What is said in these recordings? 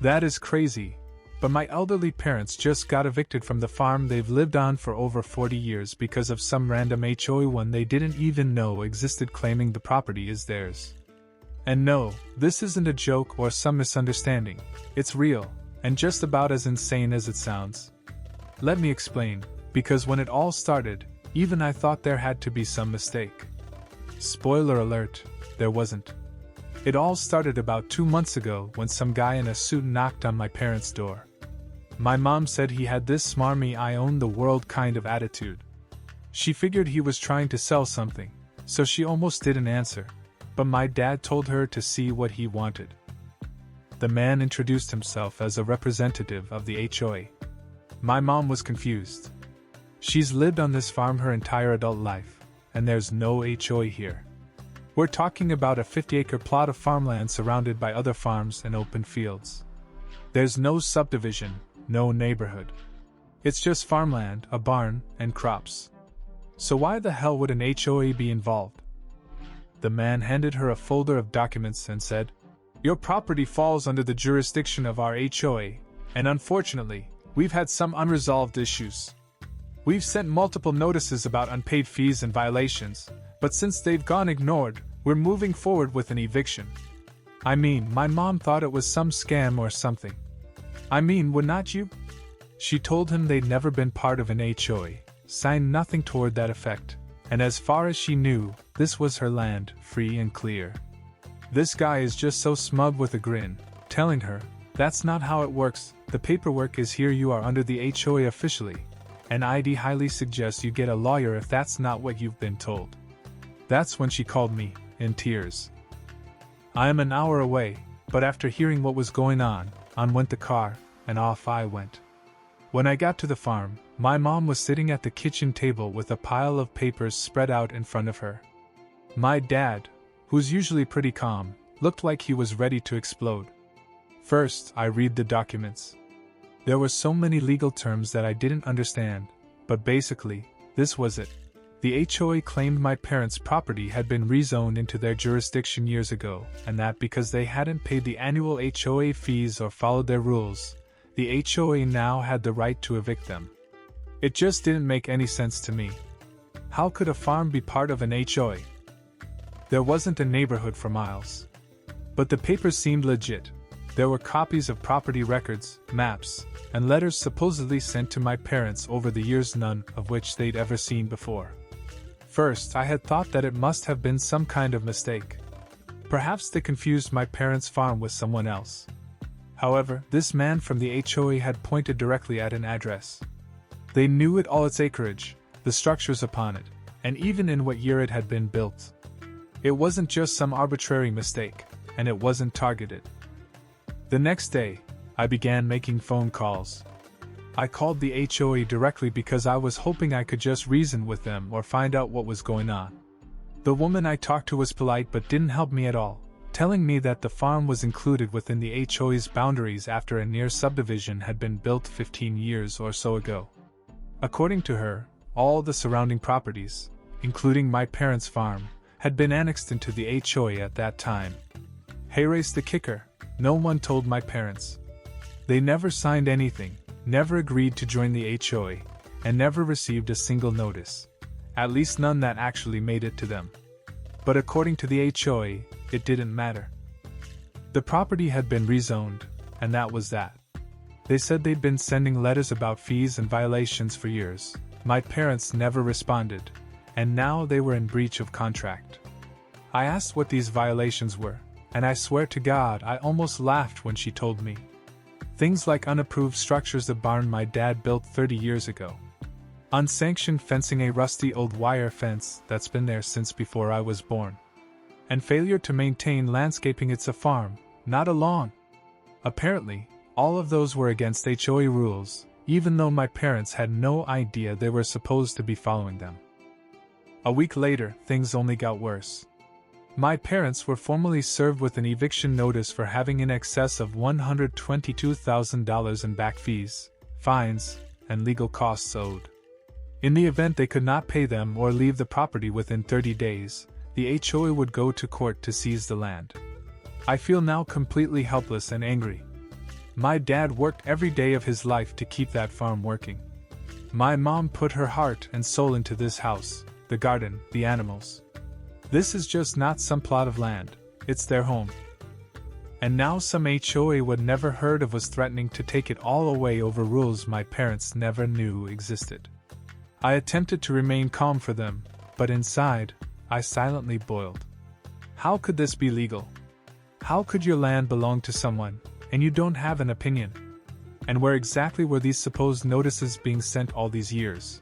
That is crazy. But my elderly parents just got evicted from the farm they've lived on for over 40 years because of some random HOA one they didn't even know existed claiming the property is theirs. And no, this isn't a joke or some misunderstanding. It's real, and just about as insane as it sounds. Let me explain, because when it all started, even I thought there had to be some mistake. Spoiler alert, there wasn't. It all started about 2 months ago when some guy in a suit knocked on my parents' door. My mom said he had this smarmy I own the world kind of attitude. She figured he was trying to sell something, so she almost didn't answer, but my dad told her to see what he wanted. The man introduced himself as a representative of the HOA. My mom was confused. She's lived on this farm her entire adult life, and there's no HOA here. We're talking about a 50-acre plot of farmland surrounded by other farms and open fields. There's no subdivision, no neighborhood. It's just farmland, a barn, and crops. So why the hell would an HOA be involved? The man handed her a folder of documents and said, "Your property falls under the jurisdiction of our HOA, and unfortunately, we've had some unresolved issues. We've sent multiple notices about unpaid fees and violations, but since they've gone ignored, we're moving forward with an eviction." I mean, my mom thought it was some scam or something. I mean, would not you? She told him they'd never been part of an HOA, signed nothing toward that effect, and as far as she knew, this was her land, free and clear. This guy is just so smug with a grin, telling her, "That's not how it works, the paperwork is here, you are under the HOA officially, and I'd highly suggest you get a lawyer if that's not what you've been told." That's when she called me, in tears. I am an hour away, but after hearing what was going on went the car, and off I went. When I got to the farm, my mom was sitting at the kitchen table with a pile of papers spread out in front of her. My dad, who's usually pretty calm, looked like he was ready to explode. First, I read the documents. There were so many legal terms that I didn't understand, but basically, this was it. The HOA claimed my parents' property had been rezoned into their jurisdiction years ago, and that because they hadn't paid the annual HOA fees or followed their rules, the HOA now had the right to evict them. It just didn't make any sense to me. How could a farm be part of an HOA? There wasn't a neighborhood for miles. But the papers seemed legit. There were copies of property records, maps, and letters supposedly sent to my parents over the years, none of which they'd ever seen before. First, I had thought that it must have been some kind of mistake. Perhaps they confused my parents' farm with someone else. However, this man from the HOA had pointed directly at an address. They knew it, all its acreage, the structures upon it, and even in what year it had been built. It wasn't just some arbitrary mistake, and it wasn't targeted. The next day, I began making phone calls. I called the HOA directly because I was hoping I could just reason with them or find out what was going on. The woman I talked to was polite but didn't help me at all, telling me that the farm was included within the HOA's boundaries after a near subdivision had been built 15 years or so ago. According to her, all the surrounding properties, including my parents' farm, had been annexed into the HOA at that time. Here's the kicker: no one told my parents. They never signed anything, never agreed to join the HOA, and never received a single notice. At least none that actually made it to them. But according to the HOA, it didn't matter. The property had been rezoned, and that was that. They said they'd been sending letters about fees and violations for years. My parents never responded, and now they were in breach of contract. I asked what these violations were, and I swear to God I almost laughed when she told me. Things like unapproved structures, the barn my dad built 30 years ago. Unsanctioned fencing, a rusty old wire fence that's been there since before I was born. And failure to maintain landscaping. It's a farm, not a lawn. Apparently, all of those were against HOA rules, even though my parents had no idea they were supposed to be following them. A week later, things only got worse. My parents were formally served with an eviction notice for having in excess of $122,000 in back fees, fines, and legal costs owed. In the event they could not pay them or leave the property within 30 days, the HOA would go to court to seize the land. I feel now completely helpless and angry. My dad worked every day of his life to keep that farm working. My mom put her heart and soul into this house, the garden, the animals. This is just not some plot of land, it's their home. And now some HOA would never heard of was threatening to take it all away over rules my parents never knew existed. I attempted to remain calm for them, but inside, I silently boiled. How could this be legal? How could your land belong to someone, and you don't have an opinion? And where exactly were these supposed notices being sent all these years?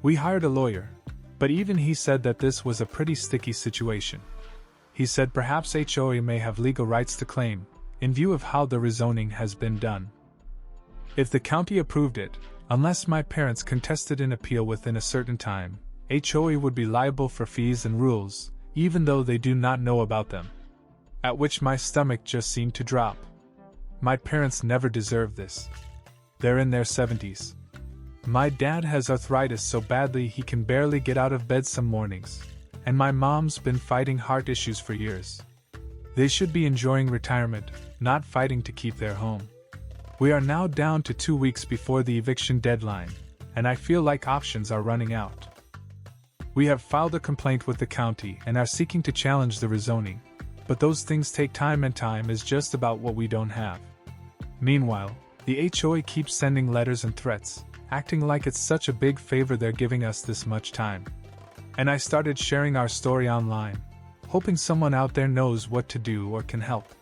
We hired a lawyer, but even he said that this was a pretty sticky situation. He said perhaps HOA may have legal rights to claim, in view of how the rezoning has been done. If the county approved it, unless my parents contested an appeal within a certain time, HOA would be liable for fees and rules, even though they do not know about them. At which my stomach just seemed to drop. My parents never deserved this. They're in their 70s. My dad has arthritis so badly he can barely get out of bed some mornings, and my mom's been fighting heart issues for years. They should be enjoying retirement, not fighting to keep their home. We are now down to 2 weeks before the eviction deadline, and I feel like options are running out. We have filed a complaint with the county and are seeking to challenge the rezoning, but those things take time, and time is just about what we don't have. Meanwhile, the HOA keeps sending letters and threats, acting like it's such a big favor they're giving us this much time. And I started sharing our story online, hoping someone out there knows what to do or can help.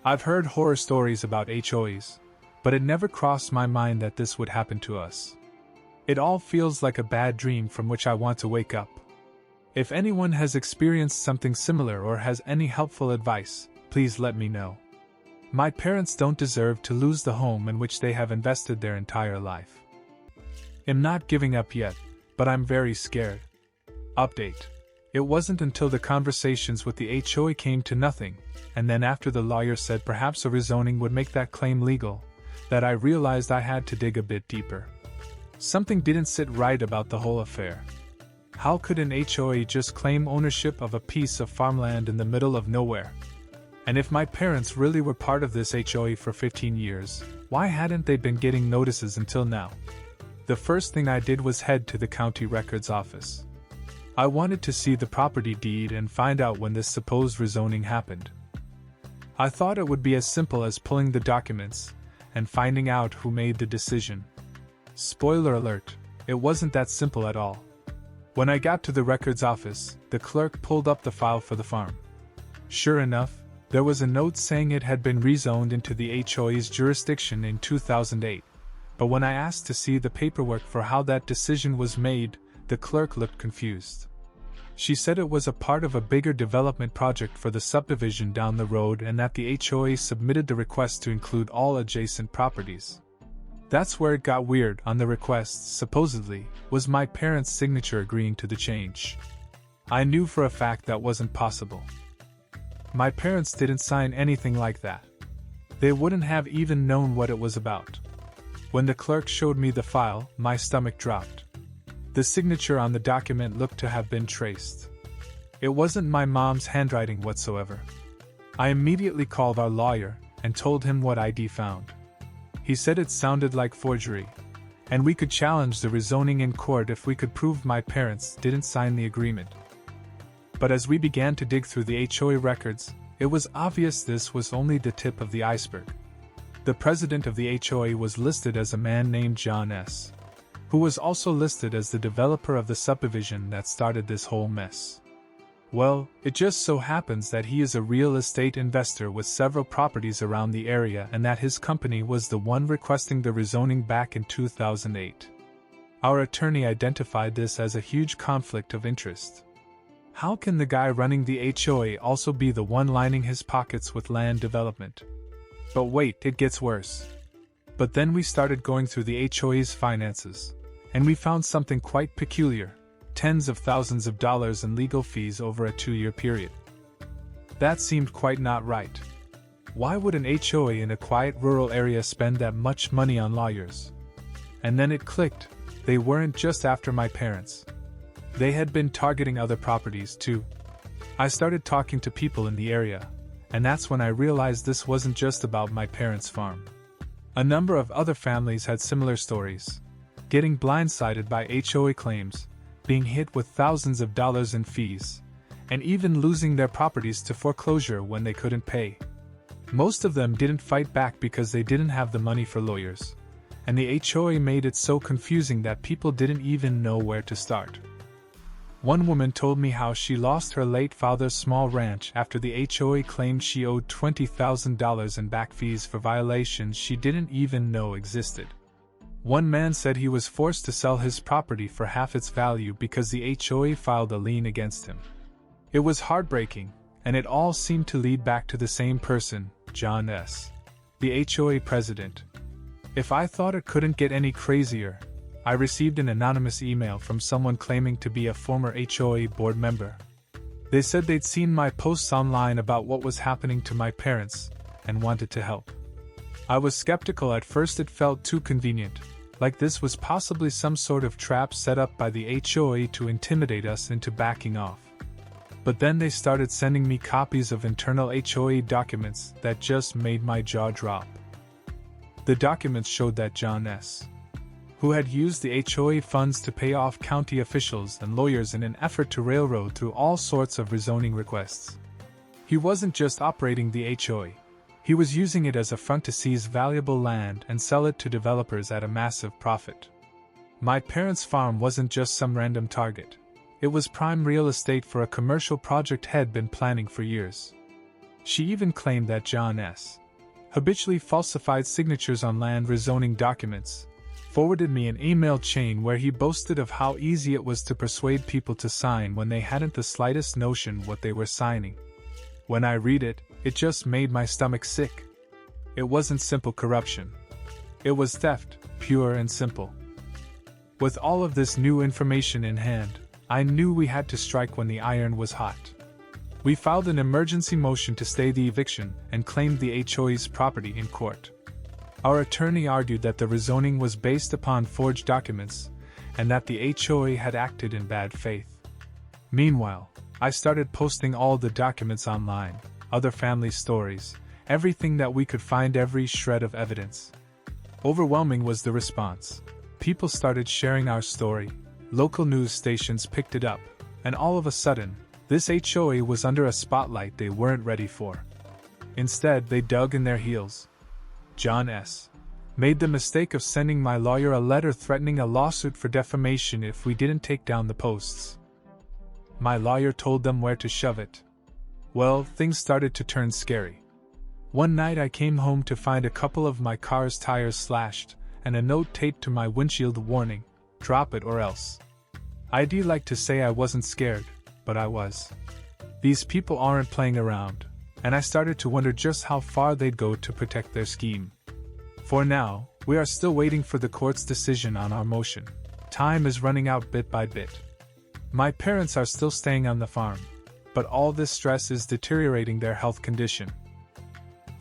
I've heard horror stories about HOAs, but it never crossed my mind that this would happen to us. It all feels like a bad dream from which I want to wake up. If anyone has experienced something similar or has any helpful advice, please let me know. My parents don't deserve to lose the home in which they have invested their entire life. I'm not giving up yet, but I'm very scared. Update. It wasn't until the conversations with the HOA came to nothing, and then after the lawyer said perhaps a rezoning would make that claim legal, that I realized I had to dig a bit deeper. Something didn't sit right about the whole affair. How could an HOA just claim ownership of a piece of farmland in the middle of nowhere? And if my parents really were part of this HOA for 15 years, why hadn't they been getting notices until now? The first thing I did was head to the county records office. I wanted to see the property deed and find out when this supposed rezoning happened. I thought it would be as simple as pulling the documents and finding out who made the decision. Spoiler alert, it wasn't that simple at all. When I got to the records office, the clerk pulled up the file for the farm. Sure enough, there was a note saying it had been rezoned into the HOA's jurisdiction in 2008. But when I asked to see the paperwork for how that decision was made, the clerk looked confused. She said it was a part of a bigger development project for the subdivision down the road and that the HOA submitted the request to include all adjacent properties. That's where it got weird. On the request, supposedly, was my parents' signature agreeing to the change. I knew for a fact that wasn't possible. My parents didn't sign anything like that. They wouldn't have even known what it was about. When the clerk showed me the file, my stomach dropped. The signature on the document looked to have been traced. It wasn't my mom's handwriting whatsoever. I immediately called our lawyer and told him what ID found. He said it sounded like forgery, and we could challenge the rezoning in court if we could prove my parents didn't sign the agreement. But as we began to dig through the HOA records, it was obvious this was only the tip of the iceberg. The president of the HOA was listed as a man named John S., who was also listed as the developer of the subdivision that started this whole mess. Well, it just so happens that he is a real estate investor with several properties around the area and that his company was the one requesting the rezoning back in 2008. Our attorney identified this as a huge conflict of interest. How can the guy running the HOA also be the one lining his pockets with land development? But wait, it gets worse. But then we started going through the HOA's finances, and we found something quite peculiar: tens of thousands of dollars in legal fees over a 2-year period. That seemed quite not right. Why would an HOA in a quiet rural area spend that much money on lawyers? And then it clicked: they weren't just after my parents. They had been targeting other properties too. I started talking to people in the area, and that's when I realized this wasn't just about my parents' farm. A number of other families had similar stories, getting blindsided by HOA claims, being hit with thousands of dollars in fees, and even losing their properties to foreclosure when they couldn't pay. Most of them didn't fight back because they didn't have the money for lawyers, and the HOA made it so confusing that people didn't even know where to start. One woman told me how she lost her late father's small ranch after the HOA claimed she owed $20,000 in back fees for violations she didn't even know existed. One man said he was forced to sell his property for half its value because the HOA filed a lien against him. It was heartbreaking, and it all seemed to lead back to the same person, John S., the HOA president. If I thought it couldn't get any crazier, I received an anonymous email from someone claiming to be a former HOA board member. They said they'd seen my posts online about what was happening to my parents and wanted to help. I was skeptical at first. It felt too convenient, like this was possibly some sort of trap set up by the HOA to intimidate us into backing off. But then they started sending me copies of internal HOA documents that just made my jaw drop. The documents showed that John S., who had used the HOA funds to pay off county officials and lawyers in an effort to railroad through all sorts of rezoning requests. He wasn't just operating the HOA, he was using it as a front to seize valuable land and sell it to developers at a massive profit. My parents' farm wasn't just some random target. It was prime real estate for a commercial project had been planning for years. She even claimed that John S. habitually falsified signatures on land rezoning documents, forwarded me an email chain where he boasted of how easy it was to persuade people to sign when they hadn't the slightest notion what they were signing. When I read it, it just made my stomach sick. It wasn't simple corruption. It was theft, pure and simple. With all of this new information in hand, I knew we had to strike when the iron was hot. We filed an emergency motion to stay the eviction and claimed the HOA's property in court. Our attorney argued that the rezoning was based upon forged documents and that the HOA had acted in bad faith. Meanwhile, I started posting all the documents online, other family stories, everything that we could find, every shred of evidence. Overwhelming was the response. People started sharing our story. Local news stations picked it up, and all of a sudden, this HOA was under a spotlight they weren't ready for. Instead, they dug in their heels. John S. made the mistake of sending my lawyer a letter threatening a lawsuit for defamation if we didn't take down the posts. My lawyer told them where to shove it. Well, things started to turn scary. One night I came home to find a couple of my car's tires slashed and a note taped to my windshield warning, "Drop it or else." I'd like to say I wasn't scared, but I was. These people aren't playing around, and I started to wonder just how far they'd go to protect their scheme. For now, we are still waiting for the court's decision on our motion. Time is running out bit by bit. My parents are still staying on the farm, but all this stress is deteriorating their health condition.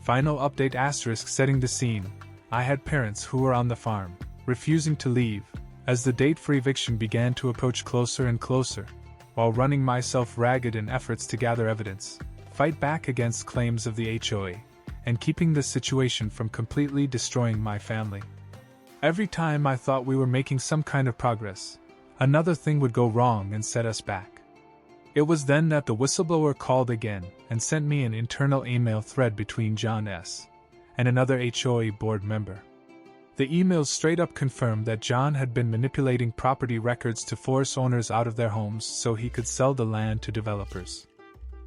Final update * setting the scene. I had parents who were on the farm, refusing to leave, as the date for eviction began to approach closer and closer, while running myself ragged in efforts to gather evidence, fight back against claims of the HOA, and keeping the situation from completely destroying my family. Every time I thought we were making some kind of progress, another thing would go wrong and set us back. It was then that the whistleblower called again and sent me an internal email thread between John S. and another HOA board member. The emails straight up confirmed that John had been manipulating property records to force owners out of their homes so he could sell the land to developers.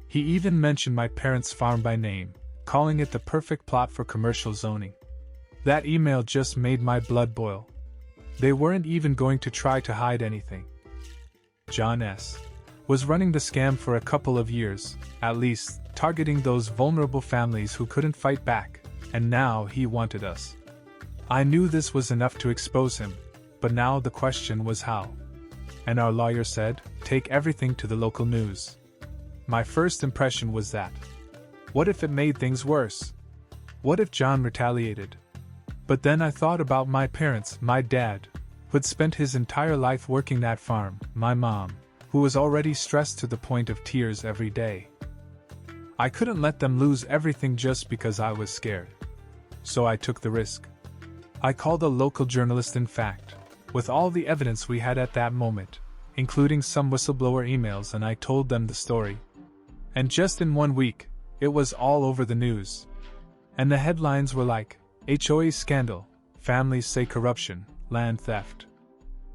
He even mentioned my parents' farm by name, calling it the perfect plot for commercial zoning. That email just made my blood boil. They weren't even going to try to hide anything. John S. was running the scam for a couple of years, at least, targeting those vulnerable families who couldn't fight back, and now he wanted us. I knew this was enough to expose him, but now the question was how. And our lawyer said, take everything to the local news. My first impression was that. What if it made things worse? What if John retaliated? But then I thought about my parents, my dad, who'd spent his entire life working that farm, my mom, who was already stressed to the point of tears every day. I couldn't let them lose everything just because I was scared. So I took the risk. I called a local journalist, in fact, with all the evidence we had at that moment, including some whistleblower emails, and I told them the story. And just in 1 week, it was all over the news. And the headlines were like, HOA scandal, families say corruption, land theft.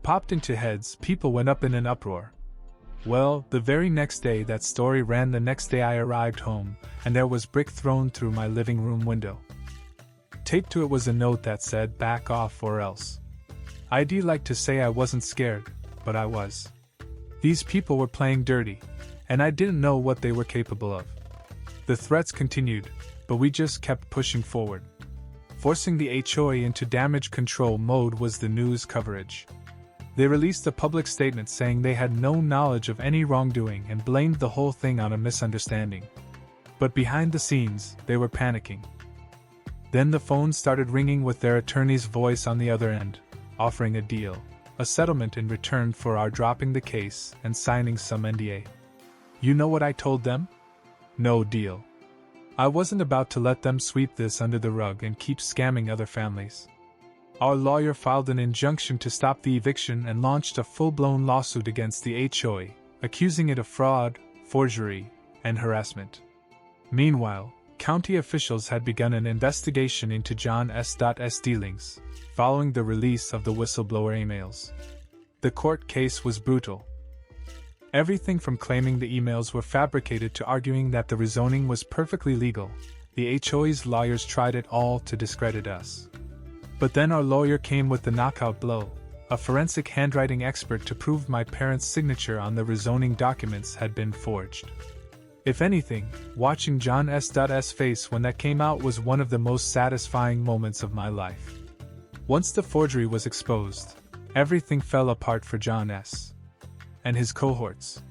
Popped into heads, people went up in an uproar. Well, the very next day that story ran. The next day I arrived home, and there was brick thrown through my living room window. Taped to it was a note that said, "Back off or else." I'd like to say I wasn't scared, but I was. These people were playing dirty, and I didn't know what they were capable of. The threats continued, but we just kept pushing forward. Forcing the HOA into damage control mode was the news coverage. They released a public statement saying they had no knowledge of any wrongdoing and blamed the whole thing on a misunderstanding. But behind the scenes, they were panicking. Then the phone started ringing with their attorney's voice on the other end, offering a deal, a settlement in return for our dropping the case and signing some NDA. You know what I told them? No deal. I wasn't about to let them sweep this under the rug and keep scamming other families. Our lawyer filed an injunction to stop the eviction and launched a full-blown lawsuit against the HOA, accusing it of fraud, forgery, and harassment. Meanwhile, county officials had begun an investigation into John S.'s dealings, following the release of the whistleblower emails. The court case was brutal. Everything from claiming the emails were fabricated to arguing that the rezoning was perfectly legal. The HOA's lawyers tried it all to discredit us. But then our lawyer came with the knockout blow, a forensic handwriting expert to prove my parents' signature on the rezoning documents had been forged. If anything, watching John S.'s face when that came out was one of the most satisfying moments of my life. Once the forgery was exposed, everything fell apart for John S. and his cohorts.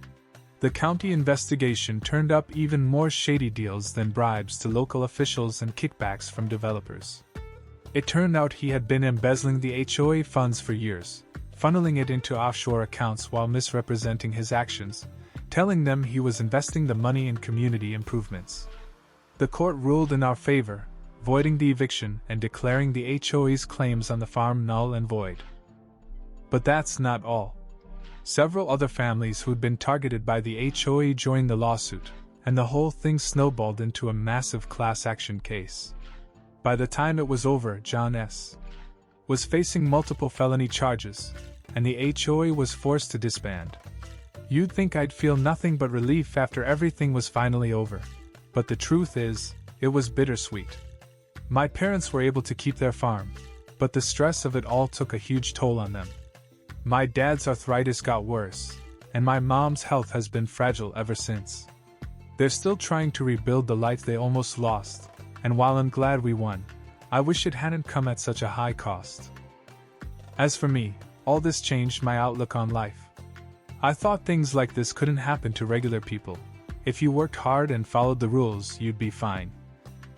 The county investigation turned up even more shady deals than bribes to local officials and kickbacks from developers. It turned out he had been embezzling the HOA funds for years, funneling it into offshore accounts while misrepresenting his actions, telling them he was investing the money in community improvements. The court ruled in our favor, voiding the eviction and declaring the HOA's claims on the farm null and void. But that's not all. Several other families who'd been targeted by the HOA joined the lawsuit, and the whole thing snowballed into a massive class action case. By the time it was over, John S. was facing multiple felony charges, and the HOA was forced to disband. You'd think I'd feel nothing but relief after everything was finally over, but the truth is, it was bittersweet. My parents were able to keep their farm, but the stress of it all took a huge toll on them. My dad's arthritis got worse, and my mom's health has been fragile ever since. They're still trying to rebuild the life they almost lost, and while I'm glad we won, I wish it hadn't come at such a high cost. As for me, all this changed my outlook on life. I thought things like this couldn't happen to regular people. If you worked hard and followed the rules, you'd be fine.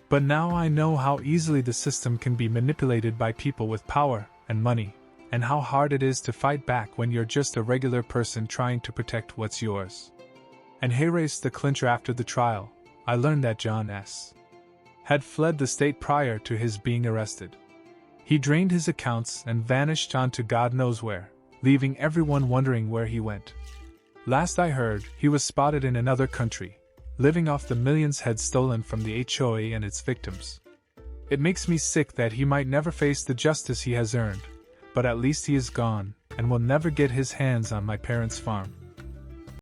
But now I know how easily the system can be manipulated by people with power and money, and how hard it is to fight back when you're just a regular person trying to protect what's yours. And hey, raised the clincher after the trial, I learned that John S. had fled the state prior to his being arrested. He drained his accounts and vanished on to God knows where, leaving everyone wondering where he went. Last I heard, he was spotted in another country, living off the millions had stolen from the HOA and its victims. It makes me sick that he might never face the justice he has earned, but at least he is gone, and will never get his hands on my parents' farm.